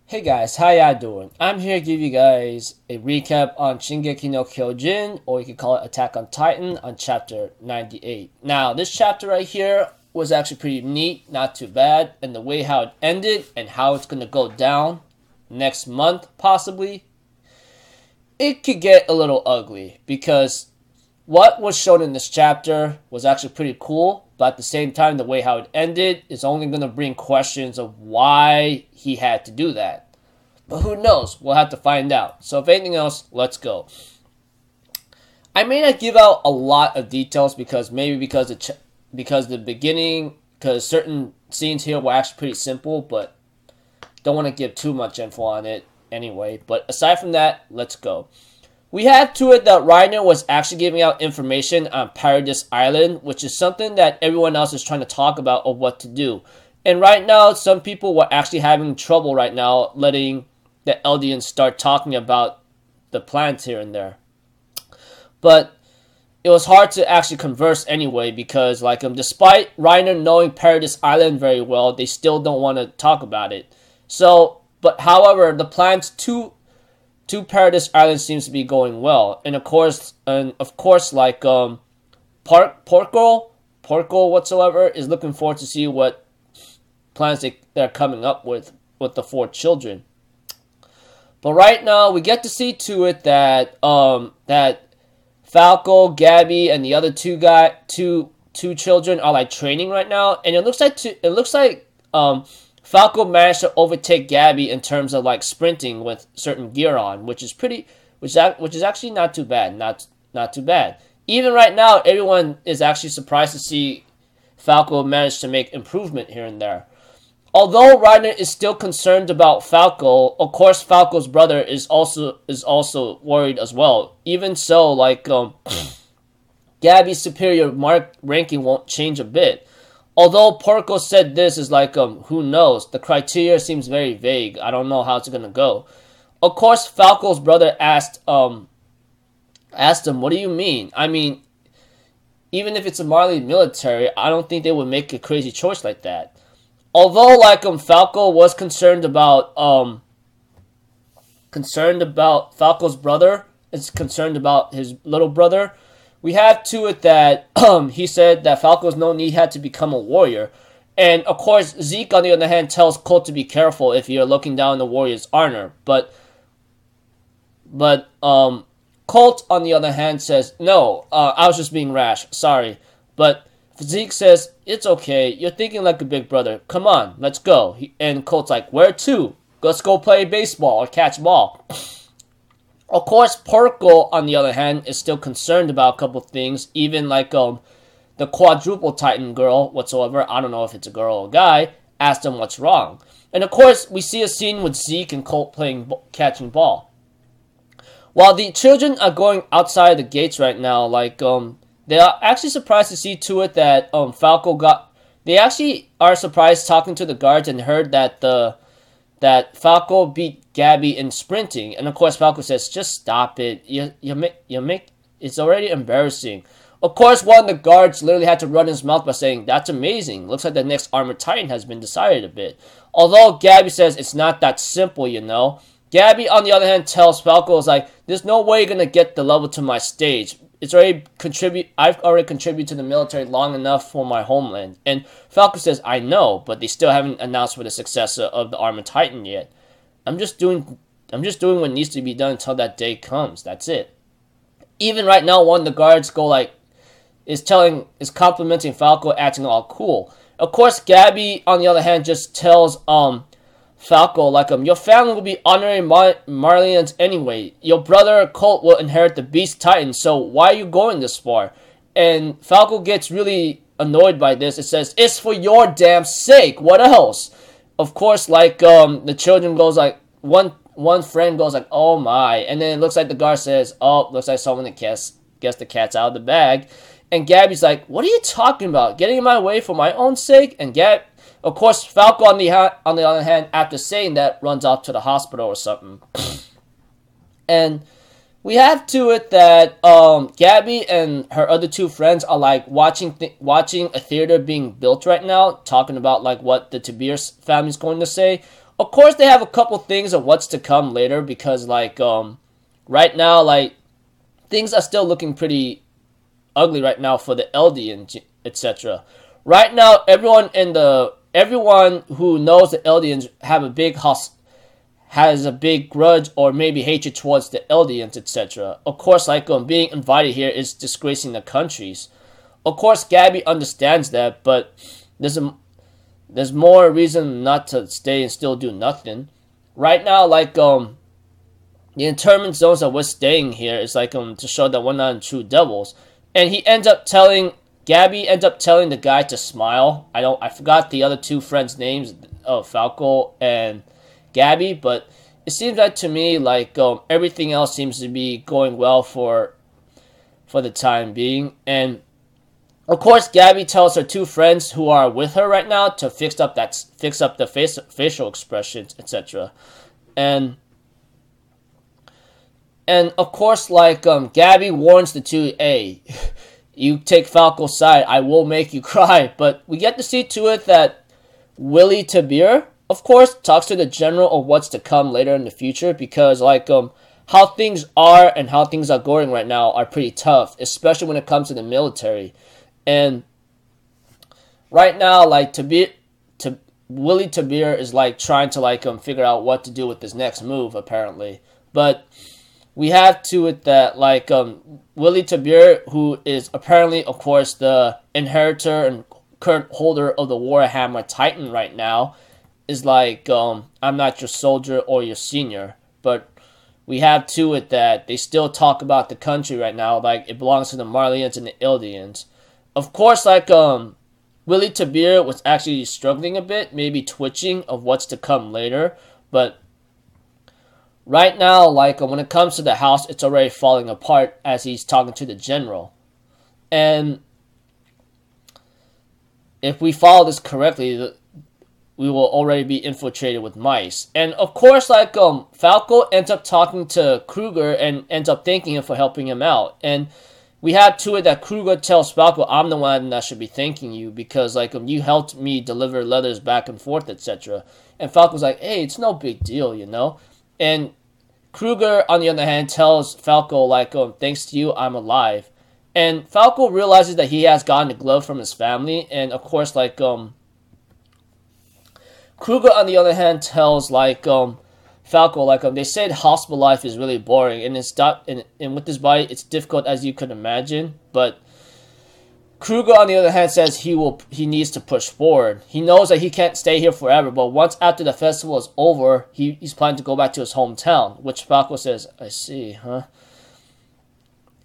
Hey guys, how y'all doing? I'm here to give you guys a recap on Shingeki no Kyojin, or you can call it Attack on Titan, on chapter 98. Now, this chapter right here was actually pretty neat, not too bad, and the way how it ended and how it's going to go down next month, possibly, it could get a little ugly, because what was shown in this chapter was actually pretty cool, but at the same time, the way how it ended is only going to bring questions of why he had to do that. But who knows? We'll have to find out. So if anything else, let's go. I may not give out a lot of details because the beginning, because certain scenes here were actually pretty simple, but don't want to give too much info on it anyway. But aside from that, let's go. We had to it that Reiner was actually giving out information on Paradise Island, which is something that everyone else is trying to talk about of what to do. And right now, some people were actually having trouble right now letting the Eldians start talking about the plans here and there. But it was hard to actually converse anyway because, despite Reiner knowing Paradise Island very well, they still don't want to talk about it. So, but however, the plans to Paradise Island seems to be going well, and of course, Porco whatsoever is looking forward to see what plans they're coming up with the four children. But right now, we get to see to it that that Falco, Gabby, and the other two children are like training right now, and it looks like Falco managed to overtake Gabby in terms of like sprinting with certain gear on, which is actually not too bad. Not too bad. Even right now, everyone is actually surprised to see Falco manage to make improvement here and there. Although Reiner is still concerned about Falco, of course Falco's brother is also worried as well. Even so, Gabby's superior ranking won't change a bit. Although Porco said this is who knows? The criteria seems very vague. I don't know how it's gonna go. Of course, Falco's brother asked him, "What do you mean? I mean, even if it's a Marley military, I don't think they would make a crazy choice like that." Although, Falco was concerned about Falco's brother, is concerned about his little brother. We have to it that he said that Falco's no need had to become a warrior. And of course, Zeke on the other hand tells Colt to be careful if you're looking down the warrior's honor. But Colt on the other hand says, no, I was just being rash, sorry. But Zeke says, it's okay, you're thinking like a big brother. Come on, let's go. And Colt's like, where to? Let's go play baseball or catch ball. Of course, Porco, on the other hand, is still concerned about a couple things, even the quadruple Titan girl whatsoever, I don't know if it's a girl or a guy, asked him what's wrong. And of course, we see a scene with Zeke and Colt catching ball. While the children are going outside the gates right now, they are actually surprised to see to it that they actually are surprised talking to the guards and heard that Falco beat Gabby in sprinting, and of course Falco says, "Just stop it. You make it's already embarrassing." Of course, one of the guards literally had to run his mouth by saying, "That's amazing. Looks like the next Armored Titan has been decided a bit." Although Gabby says it's not that simple, you know. Gabby, on the other hand, tells Falco, "There's no way you're gonna get the level to my stage. I've already contributed to the military long enough for my homeland." And Falco says, "I know, but they still haven't announced for the successor of the Armored Titan yet. I'm just doing what needs to be done until that day comes. That's it." Even right now, one of the guards is complimenting Falco, acting all cool. Of course, Gabby, on the other hand, just tells Falco, your family will be honoring Marlians anyway. Your brother Colt will inherit the Beast Titan, so why are you going this far? And Falco gets really annoyed by this. It says, "It's for your damn sake. What else?" Of course, the children goes one friend goes "Oh my," and then it looks like the guard says, "Oh, looks like someone that gets the cat's out of the bag." And Gabby's like, "What are you talking about? Getting in my way for my own sake?" And of course, Falco, on the other hand, after saying that, runs off to the hospital or something. And we have to it that Gabby and her other two friends are watching a theater being built right now, talking about what the Tiberius family's going to say. of course they have a couple things of what's to come later, because like right now, like things are still looking pretty ugly right now for the Eldians, etc. Right now, everyone who knows the Eldians has a big grudge or maybe hatred towards the Eldians, etc. Of course, like being invited here is disgracing the countries. Of course, Gabby understands that, but there's more reason not to stay and still do nothing. Right now, like the internment zones that we're staying here is like to show that we're not true devils. And Gabby ends up telling the guy to smile. I forgot the other two friends' names of Falco and Gabby, but it seems like to me like everything else seems to be going well for the time being. And of course, Gabby tells her two friends who are with her right now to fix up the facial expressions, etc. And of course, like Gabby warns the two, hey, you take Falco's side, I will make you cry. But we get to see to it that Willie Tabir, of course, talks to the general of what's to come later in the future, because like how things are and how things are going right now are pretty tough, especially when it comes to the military. And right now, like Willie Tabir is like trying to like figure out what to do with his next move, apparently. But we have to it that like Willie Tabir, who is apparently, of course, the inheritor and current holder of the Warhammer Titan right now, is like I'm not your soldier or your senior. But we have to it that they still talk about the country right now like it belongs to the Marleyans and the Ildians. Of course, like Willie Tabir was actually struggling a bit, maybe twitching of what's to come later. But right now, like when it comes to the house, it's already falling apart as he's talking to the general. And if we follow this correctly, we will already be infiltrated with mice. And of course, like Falco ends up talking to Kruger and ends up thanking him for helping him out. And we have to it that Kruger tells Falco, I'm the one that should be thanking you because like you helped me deliver letters back and forth, etc. And Falco's like, hey, it's no big deal, you know. And Kruger, on the other hand, tells Falco like, thanks to you, I'm alive. And Falco realizes that he has gotten the glove from his family, and of course, like Kruger, on the other hand, tells like Falco like they said hospital life is really boring, and and with this body it's difficult as you could imagine. But Kruger, on the other hand, says he needs to push forward. He knows that he can't stay here forever, but once after the festival is over, he's planning to go back to his hometown. Which Falco says, I see, huh?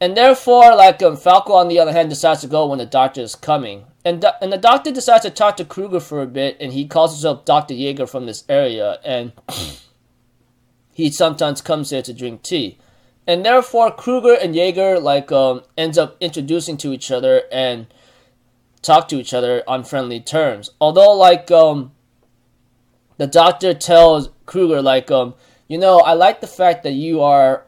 And therefore, like Falco, on the other hand, decides to go when the doctor is coming. And the doctor decides to talk to Kruger for a bit, and he calls himself Dr. Jaeger from this area, and he sometimes comes here to drink tea. And therefore, Kruger and Jaeger like ends up introducing to each other and talk to each other on friendly terms. Although, like the doctor tells Kruger, like you know, I like the fact that you are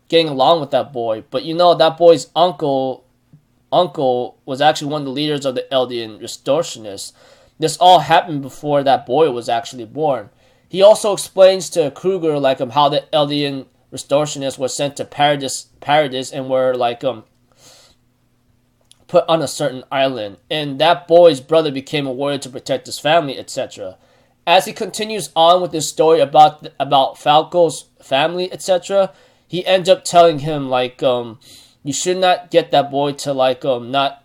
getting along with that boy, but you know that boy's uncle was actually one of the leaders of the Eldian Restorationists. This all happened before that boy was actually born. He also explains to Kruger like how the Eldian Restorationists were sent to Paradis and were like put on a certain island, and that boy's brother became a warrior to protect his family, etc. As he continues on with his story about Falco's family, etc., he ends up telling him like you should not get that boy to like not,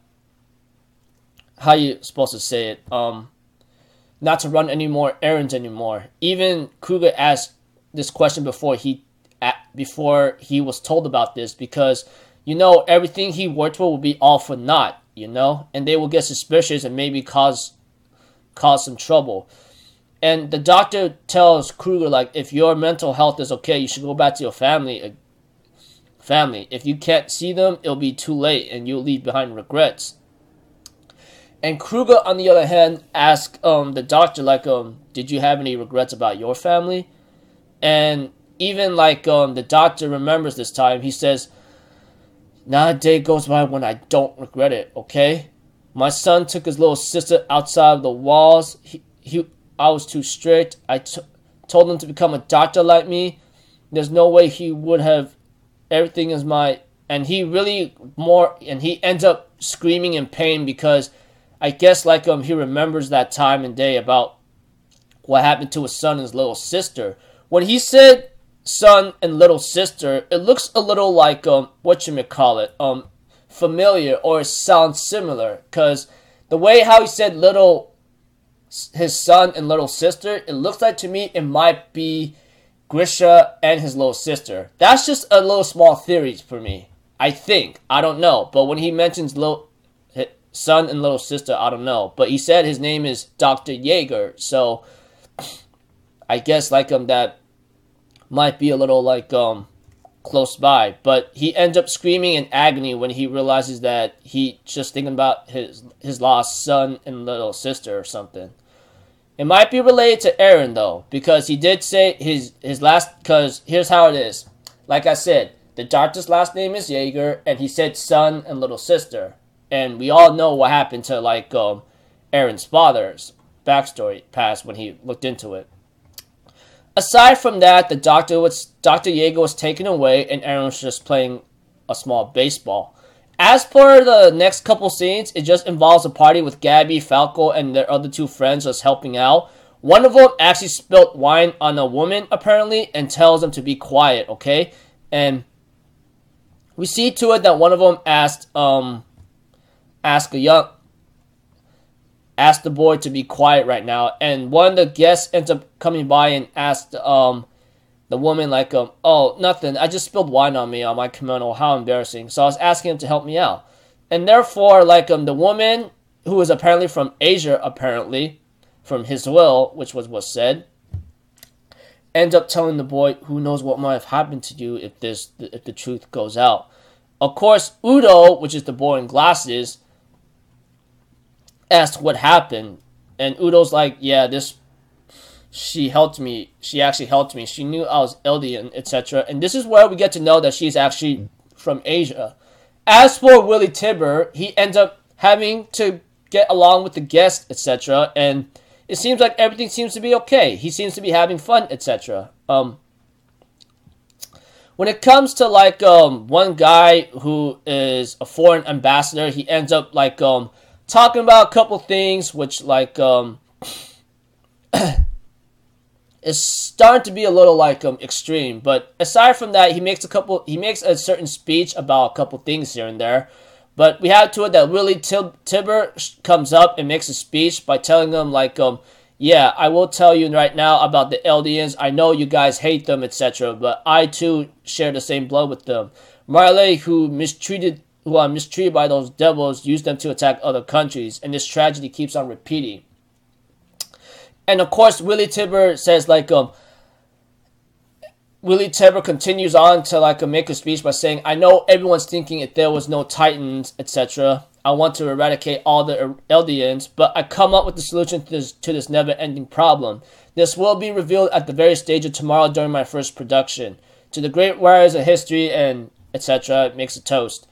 how you supposed to say it, not to run any more errands anymore. Even Kruger asked this question before he was told about this, because you know everything he worked for will be all for naught, you know, and they will get suspicious and maybe cause some trouble. And the doctor tells Kruger like, if your mental health is okay, you should go back to your family. If you can't see them, it'll be too late and you'll leave behind regrets. And Kruger, on the other hand, asks the doctor like, did you have any regrets about your family? And even like the doctor remembers this time, he says, not a day goes by when I don't regret it, okay? My son took his little sister outside of the walls. I was too strict. told him to become a doctor like me. There's no way he would have. Everything is my. And he ends up screaming in pain because I guess like he remembers that time and day about what happened to his son and his little sister. When he said son and little sister, it looks a little like familiar, or it sounds similar, because the way how he said his son and little sister, it looks like to me it might be Grisha and his little sister. That's just a little small theory for me. I think. I don't know. But when he mentions son and little sister, I don't know. But he said his name is Dr. Jaeger. So I guess like that might be a little like close by. But he ends up screaming in agony when he realizes that he just thinking about his lost son and little sister or something. It might be related to Eren though, because he did say his last, because here's how it is. Like I said, the doctor's last name is Jaeger, and he said son and little sister. And we all know what happened to like Eren's father's backstory past when he looked into it. Aside from that, Dr. Jaeger was taken away, and Eren was just playing a small baseball. As for the next couple scenes, it just involves a party with Gabby, Falco, and their other two friends just helping out. One of them actually spilled wine on a woman, apparently, and tells them to be quiet, okay? And we see to it that one of them asked the boy to be quiet right now, and one of the guests ends up coming by and asked the woman like oh, nothing, I just spilled wine on me on my kimono, how embarrassing. So I was asking him to help me out, and therefore like the woman, who is apparently from Asia, apparently from his will, which was what said, ends up telling the boy, who knows what might have happened to you if the truth goes out. Of course, Udo, which is the boy in glasses, asked what happened, and Udo's like, yeah, she helped me. She actually helped me. She knew I was Eldian, etc. And this is where we get to know that she's actually from Asia. As for Willy Tibber, he ends up having to get along with the guests, etc. And it seems like everything seems to be okay. He seems to be having fun, etc. When it comes to like one guy who is a foreign ambassador, he ends up like talking about a couple things which like is starting to be a little like extreme. But aside from that, he makes a certain speech about a couple things here and there. But we have to it that Willy Tibber comes up and makes a speech by telling them like yeah, I will tell you right now about the Eldians. I know you guys hate them, etc. But I too share the same blood with them. Marley, who are mistreated by those devils, used them to attack other countries, and this tragedy keeps on repeating. And of course, Willy Tibber says like Willy Tibber continues on to like make a speech by saying, I know everyone's thinking if there was no Titans, etc. I want to eradicate all the Eldians, but I come up with the solution to this never-ending problem. This will be revealed at the very stage of tomorrow during my first production. To the great warriors of history and etc. makes a toast.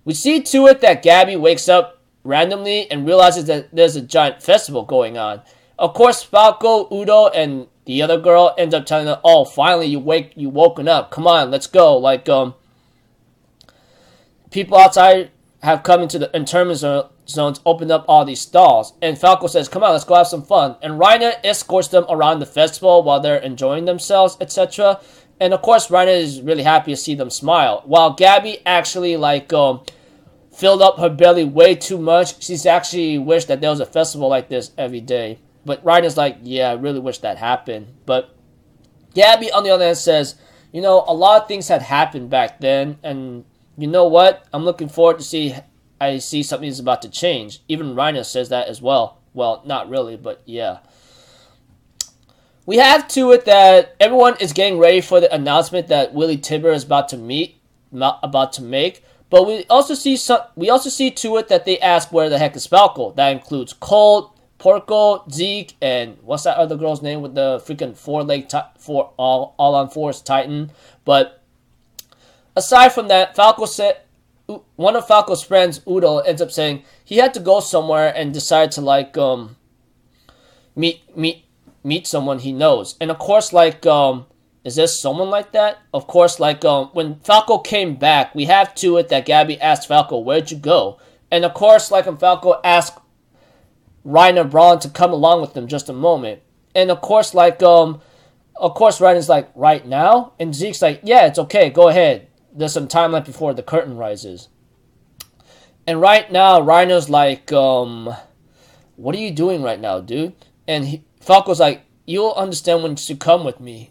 We see to it that Gabby wakes up randomly and realizes that there's a giant festival going on. Of course, Falco, Udo, and the other girl end up telling her, oh, finally you woken up. Come on, let's go. Like, people outside have come into the internment zones, opened up all these stalls. And Falco says, come on, let's go have some fun. And Reiner escorts them around the festival while they're enjoying themselves, etc. And of course, Reiner is really happy to see them smile. While Gabby actually, like, filled up her belly way too much. She's actually wished that there was a festival like this every day. But Reiner's like, yeah, I really wish that happened. But Gabby, on the other hand, says, you know, a lot of things had happened back then. And you know what? I'm looking forward to see something is about to change. Even Reiner says that as well. Well, not really, but yeah. We have to it that everyone is getting ready for the announcement that Willy Tibber is about to make. But we also see to it that they ask where the heck is Falco. That includes Colt, Porco, Zeke, and what's that other girl's name with the freaking all-on-fours Titan. But aside from that, Falco said one of Falco's friends, Udo, ends up saying he had to go somewhere and decided to like meet meet someone he knows. And of course, like, is there someone like that? Of course, like, when Falco came back, we have to it that Gabby asked Falco, where'd you go? And of course, like, when Falco asked Reiner Braun to come along with them just a moment. And of course, like, Reiner's like, right now? And Zeke's like, yeah, it's okay, go ahead. There's some time left before the curtain rises. And right now, Reiner's like, what are you doing right now, dude? And Falco's like, you'll understand when you come with me.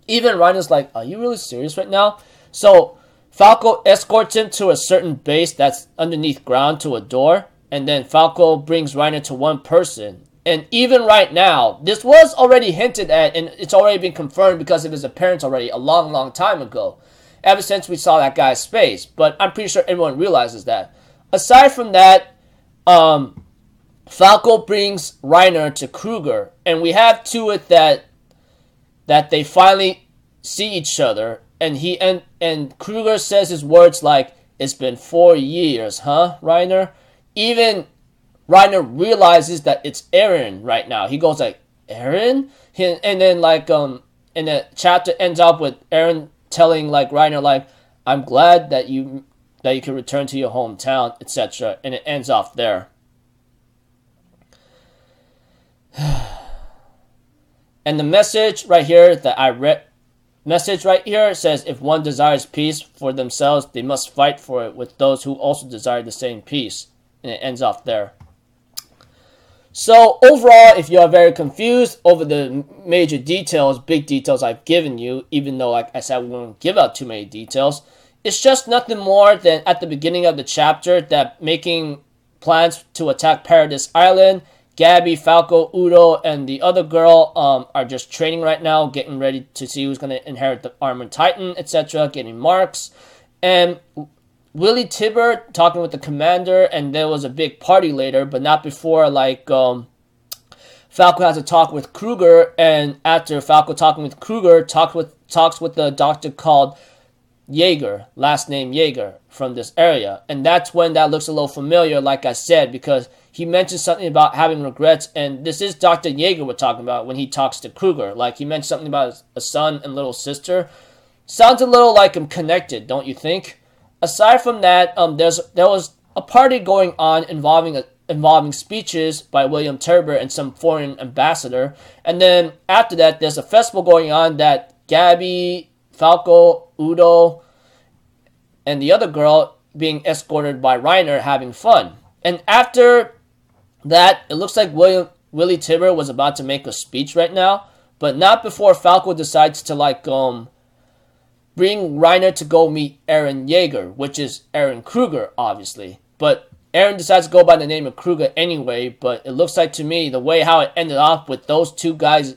Even Reiner's like, are you really serious right now? So Falco escorts him to a certain base that's underneath ground to a door. And then Falco brings Reiner to one person. And even right now, this was already hinted at, and it's already been confirmed because of his appearance already a long, long time ago. Ever since we saw that guy's face. But I'm pretty sure everyone realizes that. Aside from that, Falco brings Reiner to Kruger. And we have to it that they finally see each other. And Kruger says his words like, it's been 4 years, huh, Reiner? Even Reiner realizes that it's Eren right now. He goes like, Eren? And then like, and the chapter ends up with Eren telling like Reiner like, I'm glad that you can return to your hometown, etc. And it ends off there. And the message right here that I read, says, if one desires peace for themselves, they must fight for it with those who also desire the same peace. And it ends off there. So overall, if you are very confused over the major details, big details I've given you, even though, like I said, we won't give out too many details, it's just nothing more than at the beginning of the chapter that making plans to attack Paradise Island. Gabby, Falco, Udo, and the other girl are just training right now, getting ready to see who's going to inherit the Armored Titan, etc., getting marks. And Willie Tibber talking with the commander, and there was a big party later, but not before, like, Falco has a talk with Kruger, and after Falco talking with Kruger, talks with the doctor called Jaeger, last name Jaeger, from this area. And that's when that looks a little familiar, like I said, because he mentioned something about having regrets, and this is Dr. Jaeger we're talking about when he talks to Kruger. Like, he mentioned something about a son and little sister. Sounds a little like I'm connected, don't you think? Aside from that, there was a party going on involving speeches by William Turber and some foreign ambassador. And then after that, there's a festival going on that Gabby, Falco, Udo, and the other girl being escorted by Reiner having fun. And after that, it looks like Willie Tibber was about to make a speech right now, but not before Falco decides to like bring Reiner to go meet Eren Jaeger, which is Eren Kruger, obviously. But Eren decides to go by the name of Kruger anyway, but it looks like to me, the way how it ended up with those two guys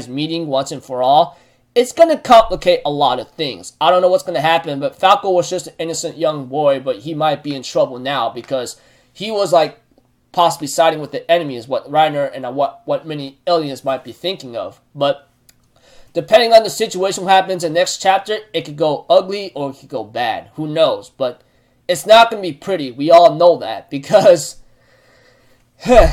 meeting once and for all, it's going to complicate a lot of things. I don't know what's going to happen, but Falco was just an innocent young boy, but he might be in trouble now because he was like possibly siding with the enemy is what Reiner and what many aliens might be thinking of. But depending on the situation what happens in the next chapter, it could go ugly or it could go bad. Who knows? But it's not going to be pretty. We all know that because Eren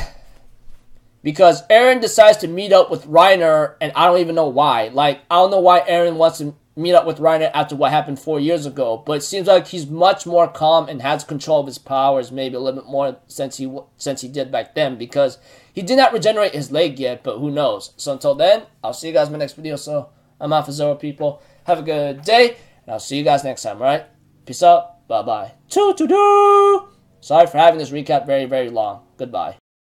decides to meet up with Reiner, and I don't even know why. Like, I don't know why Eren wants to meet up with Reiner after what happened 4 years ago, but it seems like he's much more calm and has control of his powers, maybe a little bit more since he did back then, because he did not regenerate his leg yet, but who knows. So until then, I'll see you guys in my next video. So I'm out for Zoro, people. Have a good day, and I'll see you guys next time, alright? Peace out. Bye-bye. Sorry for having this recap very, very long. Goodbye.